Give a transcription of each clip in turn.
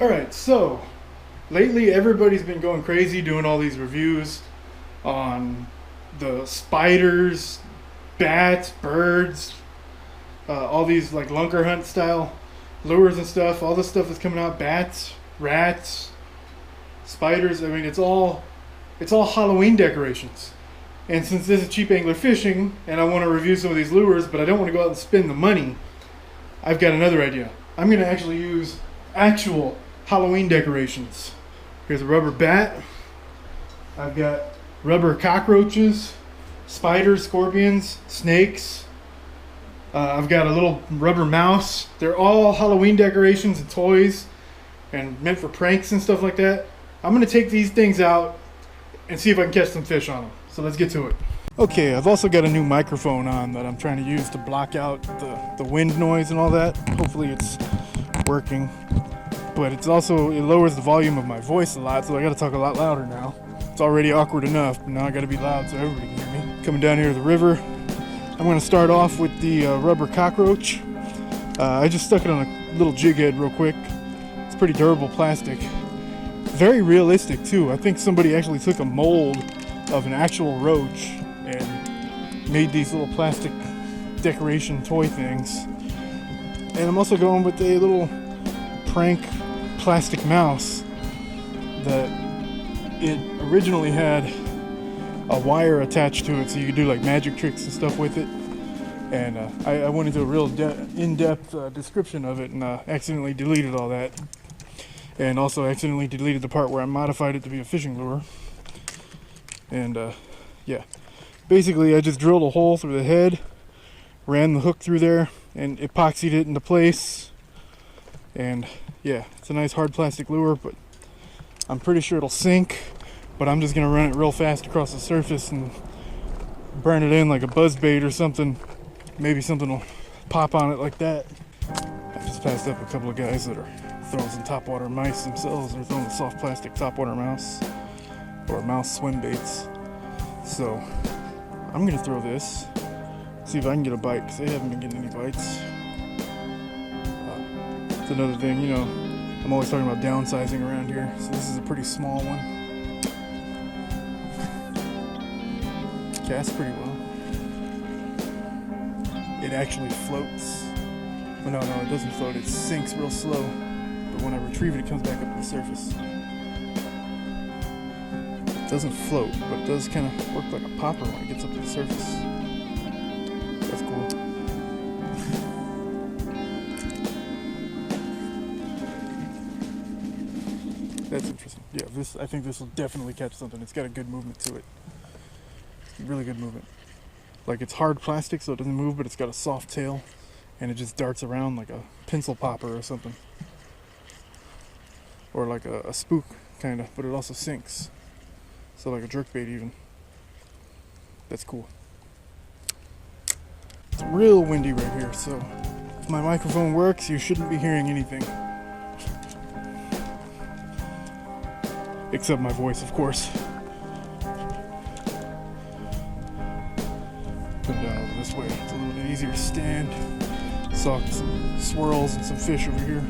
Alright, so lately everybody's been going crazy doing all these reviews on the spiders, bats, birds, all these like Lunkerhunt style lures and stuff. All this stuff is coming out. Bats, rats, spiders. I mean, it's all Halloween decorations. And since this is cheap angler fishing, and I want to review some of these lures, but I don't want to go out and spend the money, I've got another idea. I'm going to actually use actual Halloween decorations. Here's a rubber bat. I've got rubber cockroaches, spiders, scorpions, snakes. I've got a little rubber mouse. They're all Halloween decorations and toys and meant for pranks and stuff like that. I'm going to take these things out and see if I can catch some fish on them. So let's get to it. Okay, I've also got a new microphone on that I'm trying to use to block out the wind noise and all that. Hopefully it's working. But it lowers the volume of my voice a lot, so I gotta talk a lot louder now. It's already awkward enough, but now I gotta be loud so everybody can hear me. Coming down here to the river, I'm gonna start off with the rubber cockroach. I just stuck it on a little jig head real quick. It's pretty durable plastic. Very realistic too. I think somebody actually took a mold of an actual roach and made these little plastic decoration toy things. And I'm also going with a little prank plastic mouse that it originally had a wire attached to it so you could do like magic tricks and stuff with it. And I went into a real in-depth description of it and accidentally deleted all that. And also accidentally deleted the part where I modified it to be a fishing lure. And yeah, basically I just drilled a hole through the head, ran the hook through there, and epoxied it into place. And yeah, it's a nice hard plastic lure, but I'm pretty sure it'll sink. But I'm just gonna run it real fast across the surface and burn it in like a buzz bait or something. Maybe something will pop on it like that. I just passed up a couple of guys that are throwing some topwater mice themselves. They're throwing a soft plastic topwater mouse or mouse swim baits. So I'm gonna throw this, see if I can get a bite, because they haven't been getting any bites. It's another thing, you know, I'm always talking about downsizing around here, so this is a pretty small one. Casts pretty well. It actually floats. Well, no, it doesn't float, it sinks real slow. But when I retrieve it, it comes back up to the surface. It doesn't float, but it does kind of work like a popper when it gets up to the surface. That's cool. That's interesting. Yeah, I think this will definitely catch something. It's got a good movement to it. Really good movement. Like, it's hard plastic, so it doesn't move, but it's got a soft tail, and it just darts around like a pencil popper or something. Or like a spook, kind of, but it also sinks. So like a jerkbait even. That's cool. It's real windy right here, so if my microphone works, you shouldn't be hearing anything. Except my voice, of course. Come down over this way. It's a little bit easier to stand. Saw some swirls and some fish over here.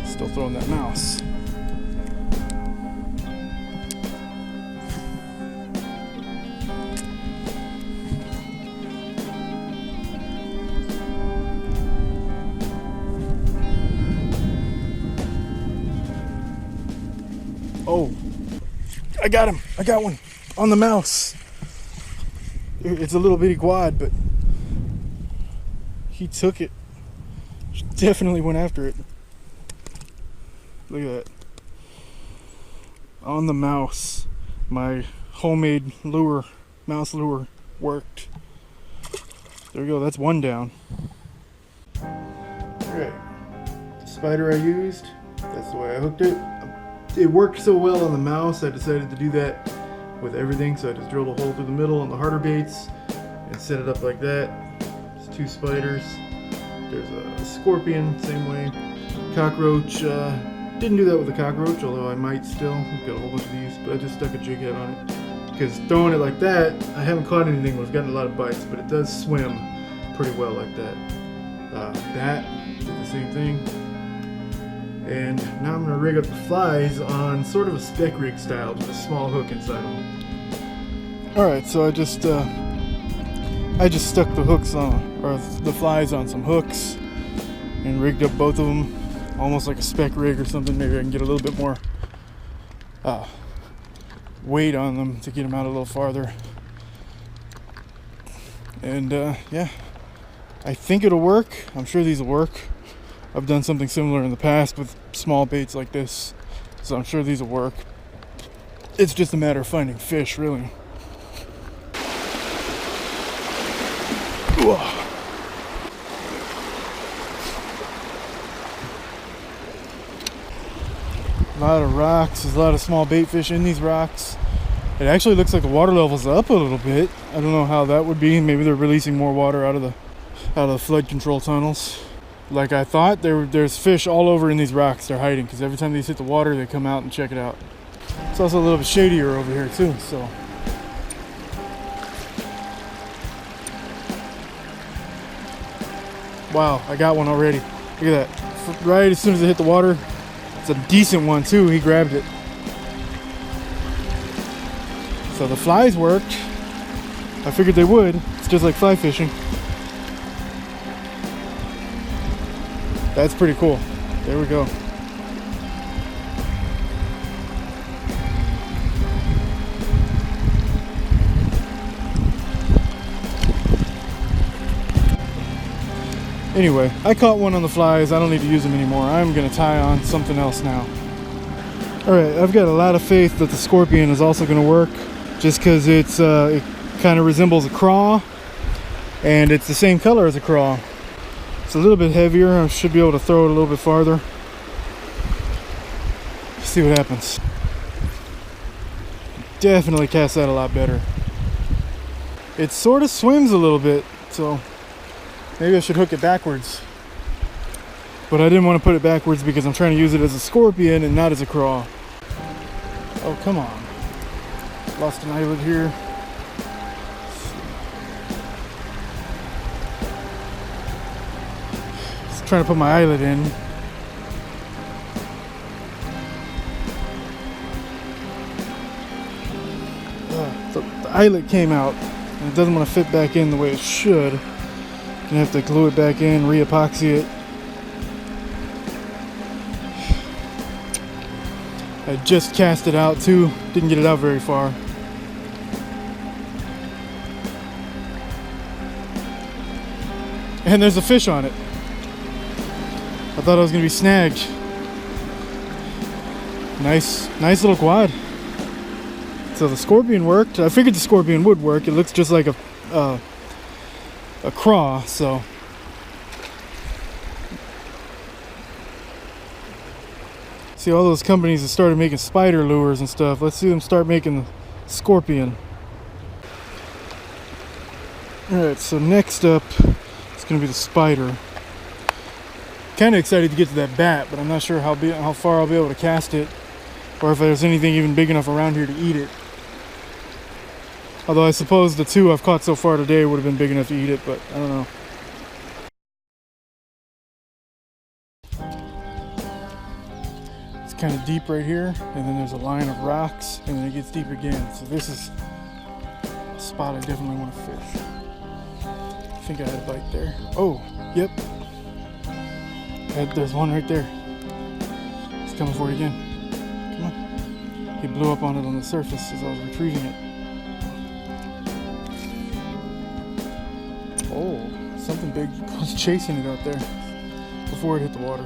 Still throwing that mouse. Oh, I got him. I got one on the mouse. It's a little bitty quad, but he took it. Definitely went after it. Look at that. On the mouse. My homemade lure, mouse lure, worked. There we go. That's one down. Alright. Spider I used. That's the way I hooked it. It worked so well on the mouse, I decided to do that with everything. So I just drilled a hole through the middle on the harder baits and set it up like that. It's two spiders. There's a scorpion, same way. Cockroach, Didn't do that with the cockroach, although I might still. I've got a whole bunch of these, but I just stuck a jig head on it. Because throwing it like that, I haven't caught anything where it's gotten a lot of bites, but it does swim pretty well like that. That did the same thing. And now I'm gonna rig up the flies on sort of a spec rig style, with a small hook inside them. Alright, so I just stuck the hooks on, or the flies on some hooks and rigged up both of them, almost like a spec rig or something. Maybe I can get a little bit more weight on them to get them out a little farther. And yeah, I think it'll work. I'm sure these will work. I've done something similar in the past with small baits like this, so I'm sure these will work. It's just a matter of finding fish, really. Whoa. A lot of rocks. There's a lot of small bait fish in these rocks. It actually looks like the water level's up a little bit. I don't know how that would be. Maybe they're releasing more water out of the flood control tunnels. Like I thought, there's fish all over in these rocks. They're hiding because every time these hit the water, they come out and check it out. It's also a little bit shadier over here too. So wow, I got one already. Look at that. Right as soon as it hit the water. It's a decent one too. He grabbed it. So the flies worked. I figured they would. It's just like fly fishing. That's pretty cool. There we go. Anyway, I caught one on the flies. I don't need to use them anymore. I'm gonna tie on something else now. Alright, I've got a lot of faith that the scorpion is also gonna work, just because it kind of resembles a craw, and it's the same color as a craw. It's a little bit heavier. I should be able to throw it a little bit farther. See what happens. Definitely cast that a lot better. It sort of swims a little bit, so maybe I should hook it backwards. But I didn't want to put it backwards because I'm trying to use it as a scorpion and not as a craw. Oh, come on. Lost an eyelid here. Just trying to put my eyelid in. So the eyelid came out and it doesn't want to fit back in the way it should. I'm gonna have to glue it back in, re-epoxy it. I just cast it out too, didn't get it out very far. And there's a fish on it. I thought I was gonna be snagged. Nice little quad. So the scorpion worked. I figured the scorpion would work. It looks just like a craw, so see all those companies that started making spider lures and stuff. Let's see them start making the scorpion. Alright, so next up it's gonna be the spider. Kind of excited to get to that bat, but I'm not sure how far I'll be able to cast it, or if there's anything even big enough around here to eat it. Although I suppose the two I've caught so far today would have been big enough to eat it, but I don't know. It's kind of deep right here, and then there's a line of rocks, and then it gets deep again. So this is a spot I definitely want to fish. I think I had a bite there. Oh, yep. There's one right there. It's coming for it again. Come on. He blew up on it on the surface as I was retrieving it. Oh, something big was chasing it out there before it hit the water.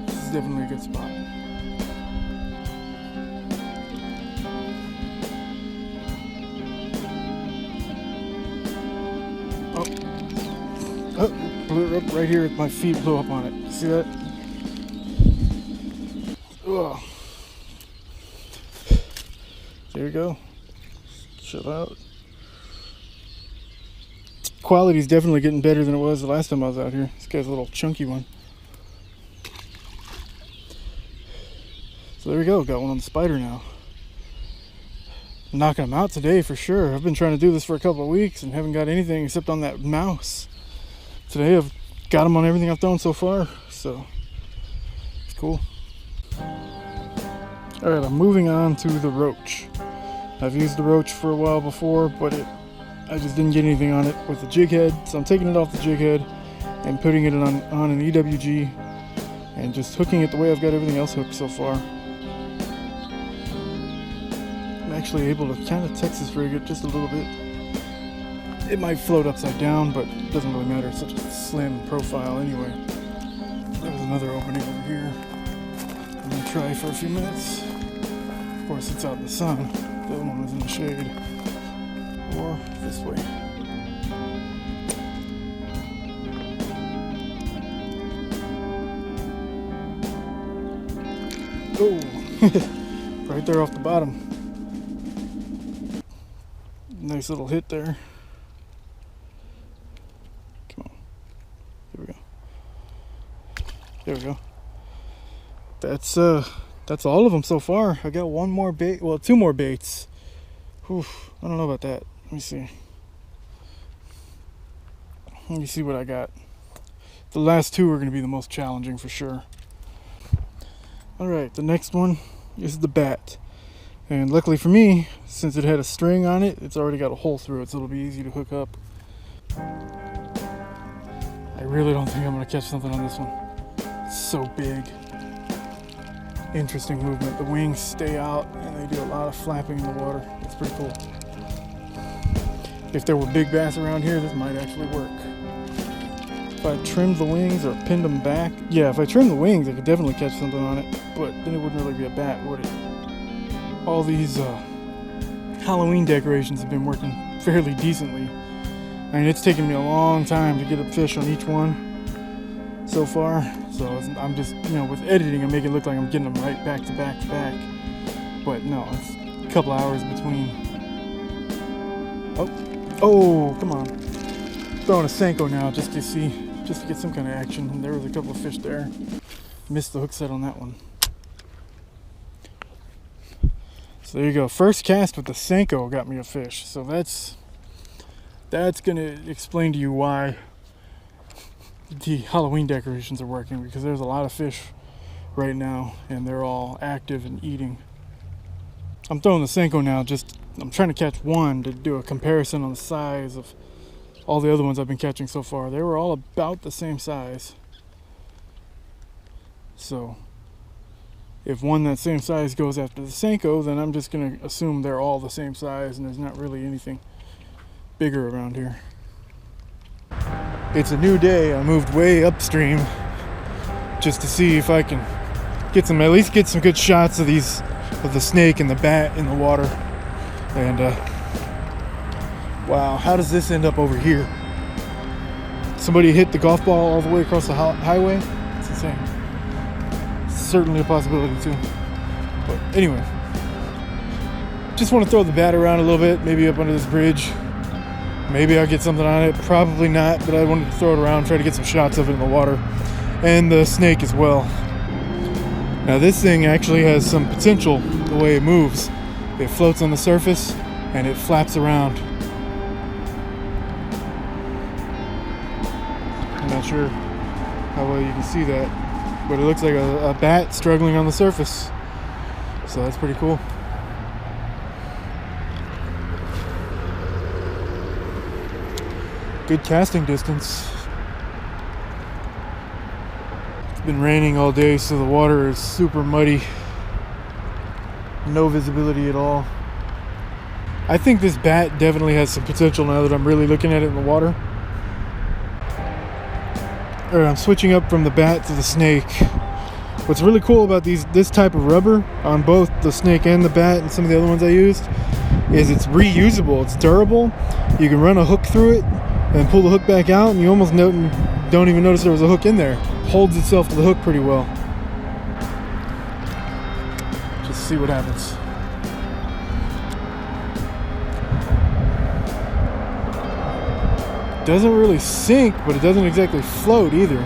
This is definitely a good spot. Oh, blew it up right here. My feet blew up on it. See that? Ugh. There we go. Chill out. Quality's definitely getting better than it was the last time I was out here. This guy's a little chunky one. So there we go, got one on the spider now. I'm knocking them out today for sure. I've been trying to do this for a couple of weeks and haven't got anything except on that mouse. Today I've got them on everything I've thrown so far, so it's cool. Alright, I'm moving on to the roach. I've used the roach for a while before, but I just didn't get anything on it with the jig head, so I'm taking it off the jig head and putting it on an EWG and just hooking it the way I've got everything else hooked so far. I'm actually able to kind of Texas rig it just a little bit. It might float upside down, but it doesn't really matter. It's such a slim profile anyway. There's another opening over here. I'm gonna try for a few minutes. Of course, it's out in the sun. The other one was in the shade. Or this way. Oh, right there off the bottom. Nice little hit there. Come on. Here we go. There we go. That's all of them so far. I got one more bait, well, two more baits. Whew, I don't know about that. Let me see. Let me see what I got. The last two are going to be the most challenging for sure. Alright, the next one is the bat. And luckily for me, since it had a string on it, it's already got a hole through it, so it'll be easy to hook up. I really don't think I'm going to catch something on this one. It's so big. Interesting movement. The wings stay out and they do a lot of flapping in the water. It's pretty cool. If there were big bass around here, this might actually work. If I trimmed the wings or pinned them back, yeah, if I trimmed the wings, I could definitely catch something on it, but then it wouldn't really be a bat, would it? All these Halloween decorations have been working fairly decently. I mean, it's taken me a long time to get a fish on each one so far. So I'm just, with editing, I make it look like I'm getting them right back to back to back. But no, it's a couple hours between. Oh, come on. Throwing a Senko now just to get some kind of action. And there was a couple of fish there. Missed the hook set on that one. So there you go. First cast with the Senko got me a fish. So that's gonna explain to you why the Halloween decorations are working, because there's a lot of fish right now and they're all active and eating. I'm throwing the Senko now, I'm trying to catch one to do a comparison on the size of all the other ones I've been catching so far. They were all about the same size. So if one that same size goes after the Senko, then I'm just going to assume they're all the same size and there's not really anything bigger around here. It's a new day. I moved way upstream just to see if I can at least get some good shots of the snake and the bat in the water. And wow, how does this end up over here? Somebody hit the golf ball all the way across the highway? It's insane. It's certainly a possibility too. But anyway, just want to throw the bat around a little bit, maybe up under this bridge. Maybe I'll get something on it, probably not, but I wanted to throw it around, try to get some shots of it in the water, and the snake as well. Now this thing actually has some potential the way it moves. It floats on the surface and it flaps around. I'm not sure how well you can see that, but it looks like a bat struggling on the surface. So that's pretty cool. Good casting distance. It's been raining all day, so the water is super muddy. No visibility at all. I think this bat definitely has some potential now that I'm really looking at it in the water. Alright, I'm switching up from the bat to the snake. What's really cool about this type of rubber on both the snake and the bat and some of the other ones I used is it's reusable. It's durable. You can run a hook through it and pull the hook back out, and you almost don't even notice there was a hook in there. Holds itself to the hook pretty well. Just see what happens. Doesn't really sink, but it doesn't exactly float either.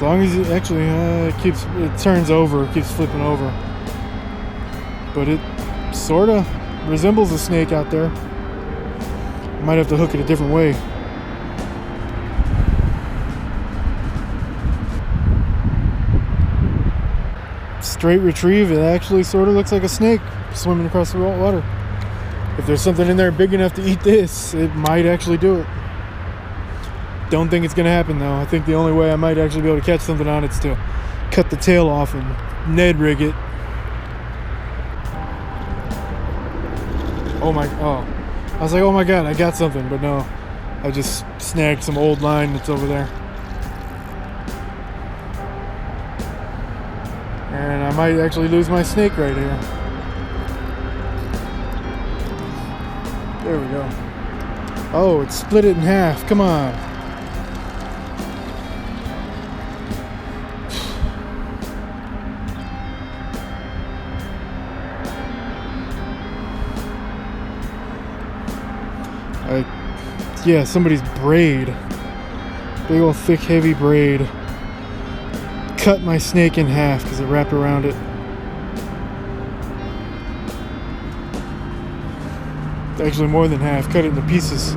As long as it actually it turns over, keeps flipping over. But it sort of resembles a snake out there. Might have to hook it a different way. Straight retrieve, it actually sort of looks like a snake swimming across the water. If there's something in there big enough to eat this, it might actually do it. Don't think it's gonna happen though. I think the only way I might actually be able to catch something on it's to cut the tail off and Ned rig it. Oh, I was like, oh my god, I got something, but no, I just snagged some old line that's over there. And I might actually lose my snake right here. There we go. Oh, it split it in half. Come on. Yeah, somebody's braid. Big old thick heavy braid. Cut my snake in half because it wrapped around it. Actually more than half, cut it into pieces.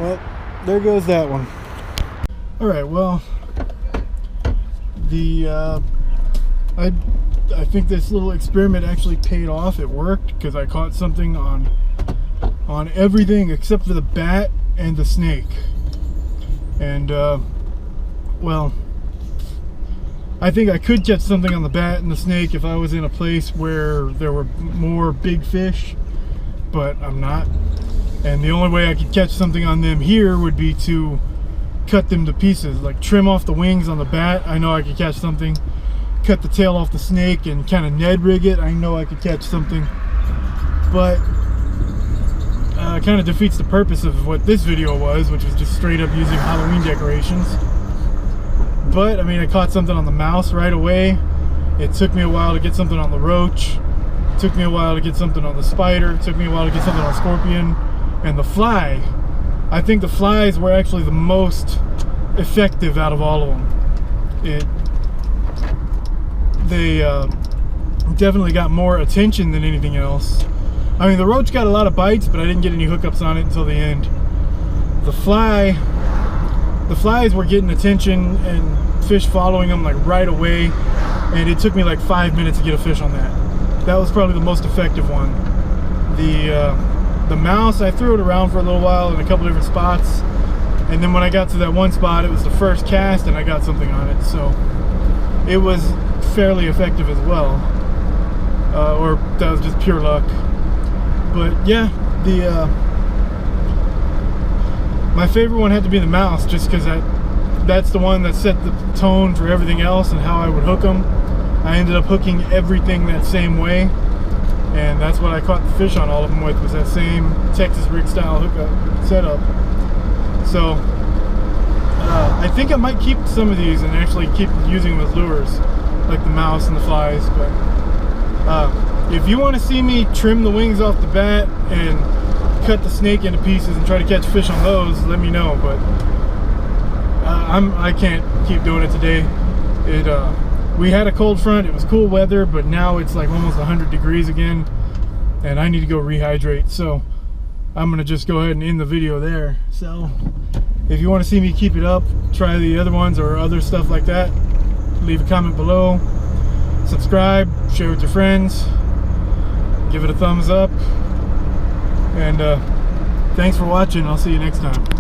Well, there goes that one. Alright, well, I think this little experiment actually paid off. It worked because I caught something on everything except for the bat and the snake. And well, I think I could catch something on the bat and the snake if I was in a place where there were more big fish, but I'm not. And the only way I could catch something on them here would be to cut them to pieces, like trim off the wings on the bat. I know I could catch something. Cut the tail off the snake and kind of Ned rig it. I know I could catch something, but kind of defeats the purpose of what this video was, which was just straight up using Halloween decorations. But I mean, I caught something on the mouse right away. It took me a while to get something on the roach. It took me a while to get something on the spider. It took me a while to get something on scorpion. And the fly, I think the flies were actually the most effective out of all of them. They definitely got more attention than anything else. I mean, the roach got a lot of bites, but I didn't get any hookups on it until the end. The flies were getting attention and fish following them like right away, and it took me like 5 minutes to get a fish on that. That was probably the most effective one. The mouse, I threw it around for a little while in a couple different spots, and then when I got to that one spot, it was the first cast and I got something on it, so it was fairly effective as well. Or that was just pure luck. But yeah, my favorite one had to be the mouse, just because that's the one that set the tone for everything else and how I would hook them. I ended up hooking everything that same way, and that's what I caught the fish on all of them with, was that same Texas rig style hookup setup. So I think I might keep some of these and actually keep using them as lures, like the mouse and the flies. But if you want to see me trim the wings off the bat and cut the snake into pieces and try to catch fish on those, let me know. But I can't keep doing it today. We had a cold front, it was cool weather, but now it's like almost 100 degrees again, and I need to go rehydrate. So I'm gonna just go ahead and end the video there. So if you want to see me keep it up, try the other ones or other stuff like that, leave a comment below, subscribe, share with your friends, give it a thumbs up, and thanks for watching. I'll see you next time.